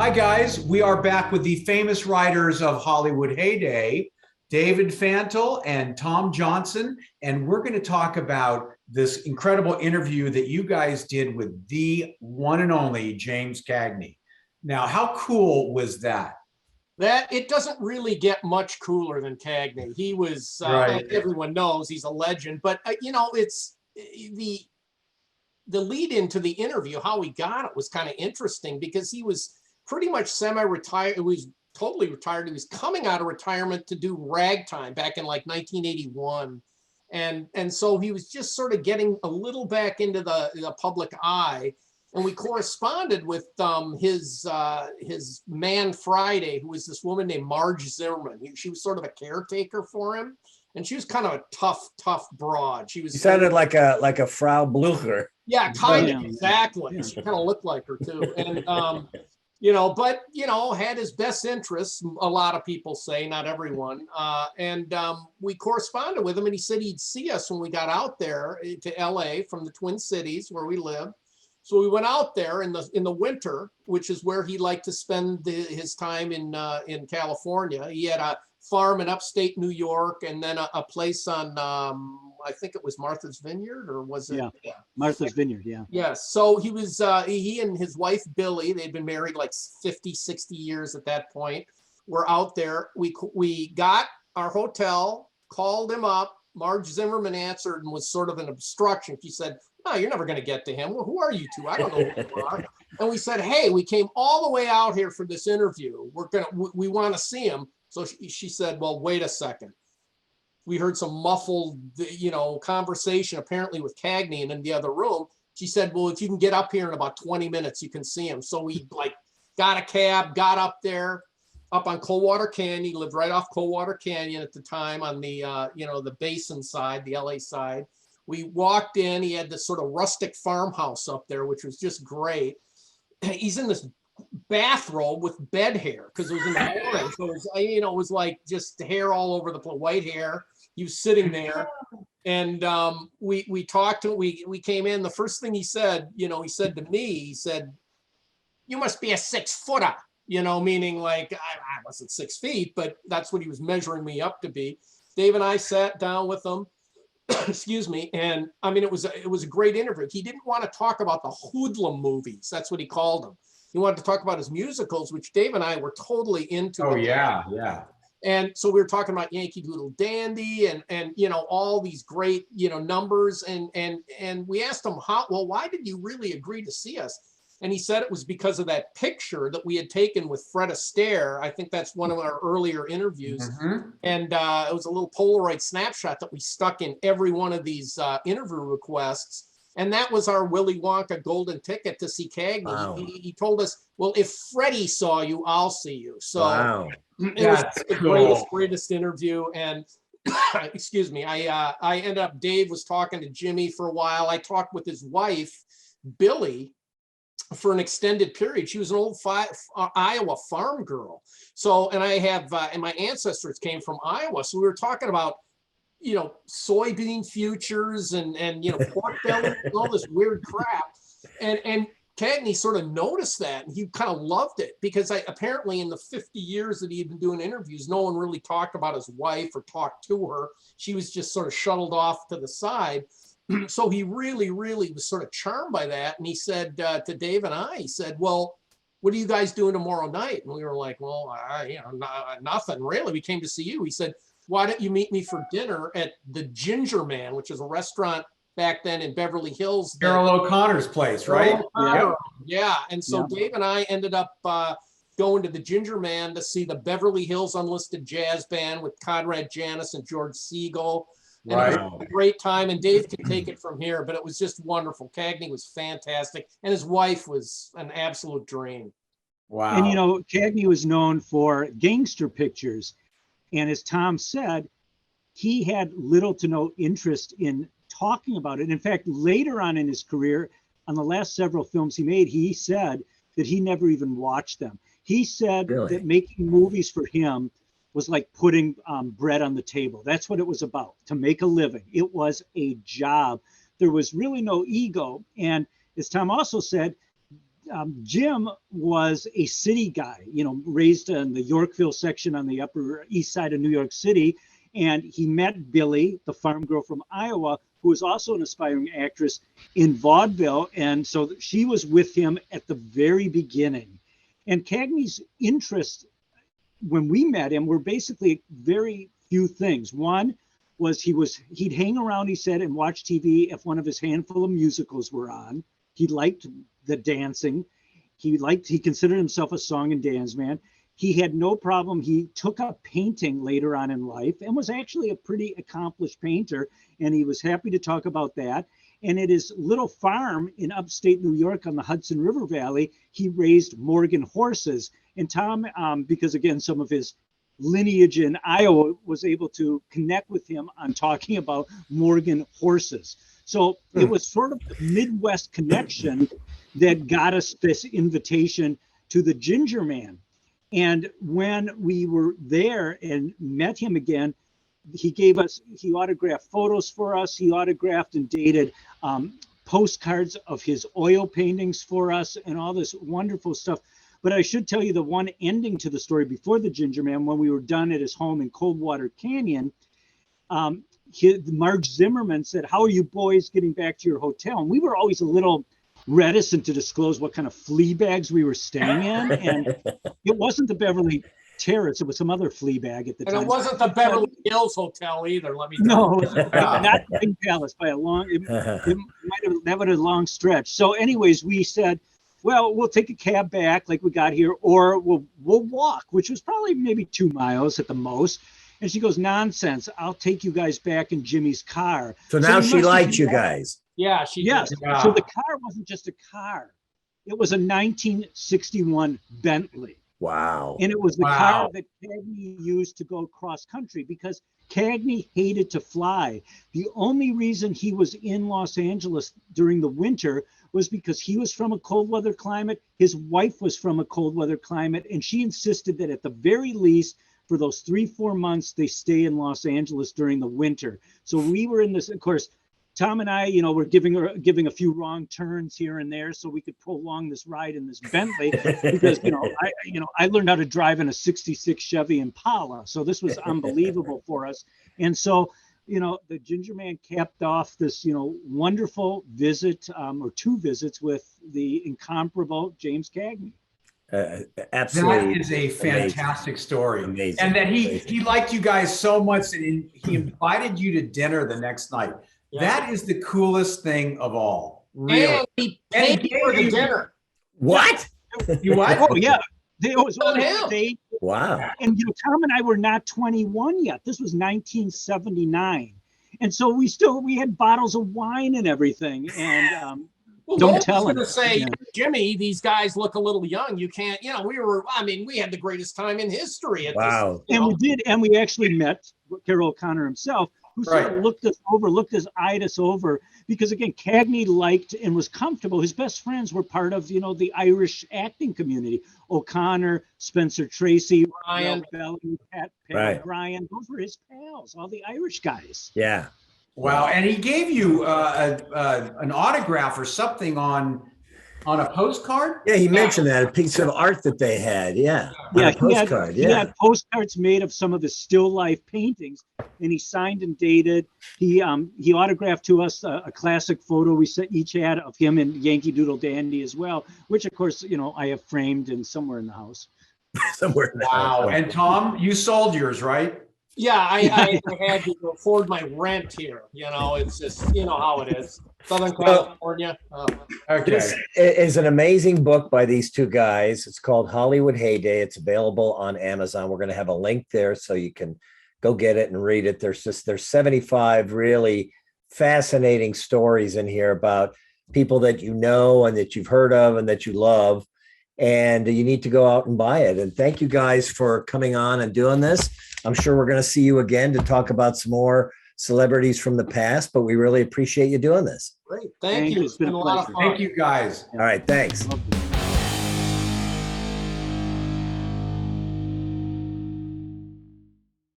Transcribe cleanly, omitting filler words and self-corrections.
Hi, guys. We are back with the famous writers of Hollywood Heyday, David Fantle and Tom Johnson. And we're going to talk about this incredible interview that you guys did with the one and only James Cagney. Now, how cool was that? That it doesn't really get much cooler than Cagney. He was, Right. everyone knows he's a legend, but it's the lead into the interview, how he got it was kind of interesting because he was pretty much semi-retired. He was totally retired. He was coming out of retirement to do ragtime back in like 1981. And so he was just sort of getting a little back into the public eye. And we corresponded with his man Friday, who was this woman named Marge Zimmerman. She was sort of a caretaker for him, and she was kind of a tough broad. She was. You sounded like a Frau Blucher. Yeah, kind of exactly. Yeah. She kind of looked like her too, and but had his best interests. A lot of people say, not everyone. And we corresponded with him, and he said he'd see us when we got out there to L.A. from the Twin Cities where we live. So we went out there in the winter, which is where he liked to spend his time in California. He had a farm in upstate New York, and then a place on I think it was Martha's Vineyard, or was it? Yeah. Martha's Vineyard. Yeah. Yes. So he was he and his wife Billy, they'd been married like 50, 60 years at that point. We're out there. We got our hotel, called him up. Marge Zimmerman answered and was sort of an obstruction. She said, "No, you're never going to get to him. Well, who are you two? I don't know who you are." And we said, "Hey, we came all the way out here for this interview. We want to see him." So she said, "Well, wait a second." We heard some muffled, conversation apparently with Cagney and in the other room. She said, "Well, if you can get up here in about 20 minutes, you can see him." So we got a cab, got up there, up on Coldwater Canyon. He lived right off Coldwater Canyon at the time on the, the basin side, the LA side. We walked in. He had this sort of rustic farmhouse up there, which was just great. He's in this bathrobe with bed hair because it was in the morning. So it was like just hair all over the place, white hair. He was sitting there, and we talked to him. We came in. The first thing he said, he said to me, he said, "You must be a 6-footer." Meaning like I wasn't 6 feet, but that's what he was measuring me up to be. Dave and I sat down with him. Excuse me. And I mean, it was a great interview. He didn't want to talk about the hoodlum movies. That's what he called them. He wanted to talk about his musicals, which Dave and I were totally into. Oh, yeah. Yeah. And so we were talking about Yankee Doodle Dandy and all these great, numbers. And we asked him, why did you really agree to see us? And he said it was because of that picture that we had taken with Fred Astaire. I think that's one of our earlier interviews. Mm-hmm. And it was a little Polaroid snapshot that we stuck in every one of these interview requests. And that was our Willy Wonka golden ticket to see Cagney. Wow. He told us, "Well, if Freddie saw you, I'll see you." So wow. It was the greatest interview. And excuse me, I ended up, Dave was talking to Jimmy for a while. I talked with his wife, Billy, for an extended period. She was an old Iowa farm girl. So, and I have, and my ancestors came from Iowa. So we were talking about, soybean futures and pork belly and all this weird crap. And Cagney sort of noticed that, and he kind of loved it because apparently in the 50 years that he had been doing interviews, no one really talked about his wife or talked to her. She was just sort of shuttled off to the side. So he really, really was sort of charmed by that. And he said to Dave and I, he said, "Well, what are you guys doing tomorrow night?" And we were like, "Well, nothing really. We came to see you." He said, "Why don't you meet me for dinner at the Ginger Man," which is a restaurant back then in Beverly Hills. Carol O'Connor's place, right? Yeah. And so Dave and I ended up going to the Ginger Man to see the Beverly Hills Unlisted Jazz Band with Conrad Janis and George Segal. And it was a great time, and Dave can take it from here, but it was just wonderful. Cagney was fantastic, and his wife was an absolute dream. Wow. And Cagney was known for gangster pictures, and as Tom said, he had little to no interest in talking about it. In fact, later on in his career, on the last several films he made, he said that he never even watched them. He said that making movies for him was like putting bread on the table. That's what it was about, to make a living. It was a job. There was really no ego. And as Tom also said, Jim was a city guy, raised in the Yorkville section on the Upper East Side of New York City. And he met Billy, the farm girl from Iowa, who was also an aspiring actress in vaudeville. And so she was with him at the very beginning. And Cagney's interest when we met him were basically very few things. One was he'd hang around, he said, and watch TV if one of his handful of musicals were on. He liked the dancing. He considered himself a song and dance man. He had no problem. He took up painting later on in life and was actually a pretty accomplished painter. And he was happy to talk about that. And at his little farm in upstate New York on the Hudson River Valley, he raised Morgan horses. And Tom, because again, some of his lineage in Iowa, was able to connect with him on talking about Morgan horses. So it was sort of the Midwest connection that got us this invitation to the Ginger Man. And when we were there and met him again, he autographed photos for us. He autographed and dated postcards of his oil paintings for us and all this wonderful stuff. But I should tell you the one ending to the story before the Ginger Man, when we were done at his home in Coldwater Canyon, Marge Zimmerman said, "How are you boys getting back to your hotel?" And we were always a little reticent to disclose what kind of flea bags we were staying in. And it wasn't the Beverly Terrace. It was some other flea bag at the time. And it wasn't the Beverly Hills Hotel either, let me tell No, you. not the Pink Palace by a long, that would a long stretch. So anyways, we said, well, we'll take a cab back like we got here, or we'll walk, which was probably maybe 2 miles at the most. And she goes, "Nonsense. I'll take you guys back in Jimmy's car." So now she liked you guys. Yeah, she Yes. did. Yeah. So the car wasn't just a car. It was a 1961 Bentley. Wow. And it was the Wow. car that Cagney used to go cross country because Cagney hated to fly. The only reason he was in Los Angeles during the winter was because he was from a cold weather climate. His wife was from a cold weather climate. And she insisted that at the very least, for those 3-4 months, they stay in Los Angeles during the winter. So we were in this, of course, Tom and I, were giving a few wrong turns here and there so we could prolong this ride in this Bentley because, I learned how to drive in a 66 Chevy Impala. So this was unbelievable for us. And so, the Ginger Man capped off this, wonderful visit or 2 visits with the incomparable James Cagney. Absolutely. That is a fantastic story. Amazing. And that he liked you guys so much that he invited you to dinner the next night. Yeah. That is the coolest thing of all. Really. And he paid for the dinner. What? You what? Oh, yeah. It was Good on him. Wow. And Tom and I were not 21 yet. This was 1979. And so we had bottles of wine and everything. And Well, don't Noel tell was him. going to say, Yeah. Jimmy, these guys look a little young. You can't, we had the greatest time in history. At Wow. This, And we did, and we actually met Carol O'Connor himself, who sort of eyed us over, because again, Cagney liked and was comfortable. His best friends were part of, the Irish acting community. O'Connor, Spencer Tracy, Ryan. Belly, Pat Right. O'Brien. Those were his pals, all the Irish guys. Yeah. Wow. And he gave you an autograph or something on a postcard? Yeah, he mentioned that, a piece of art that they had. Yeah. Yeah, On a postcard. he had postcards made of some of his still life paintings, and he signed and dated. He autographed to us a classic photo we each had of him and Yankee Doodle Dandy as well, which of course, I have framed and somewhere in the house. Somewhere in there. Wow. And Tom, you sold yours, right? Yeah, I had to afford my rent here. It's just, how it is. Southern California. Okay. This is an amazing book by these 2 guys. It's called Hollywood Heyday. It's available on Amazon. We're going to have a link there so you can go get it and read it. There's 75 really fascinating stories in here about people that you know and that you've heard of and that you love. And you need to go out and buy it. And thank you guys for coming on and doing this. I'm sure we're going to see you again to talk about some more celebrities from the past, but we really appreciate you doing this. Great. Thank you. It's been a lot of pleasure. fun. Thank you, guys. All right. Thanks. Okay.